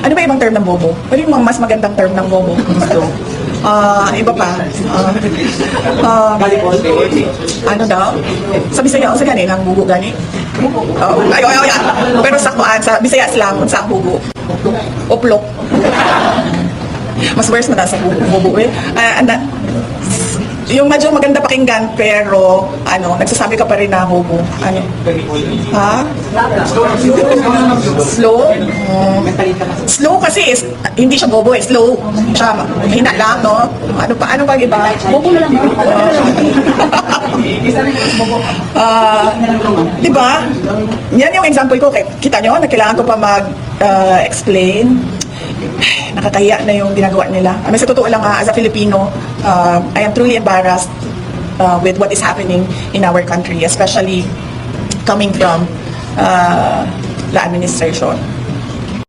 Ano ba ibang term ng bobo? Ano yung mga mas magandang term ng bobo? Iba pa. Ano daw? Sa Bisaya, sa gani lang bugo gani? Ay. Pero sa Bisaya lang, sa bugo. Uplok. Mas worse na sa bubo eh. Yung medyo maganda pakinggan pero nagsasabi ka pa rin na bobo. Ano? Ha? Slow? Slow kasi hindi siya bobo eh. Slow. Siya mahina lang, no? Ano ba iba? Bobo na lang. Diba? Yan yung example ko. Kita nyo, kailangan ko pa mag-explain. Nakakahiya na yung ginagawa nila. Sa totoo lang, as a Filipino, I am truly embarrassed with what is happening in our country, especially coming from the administration.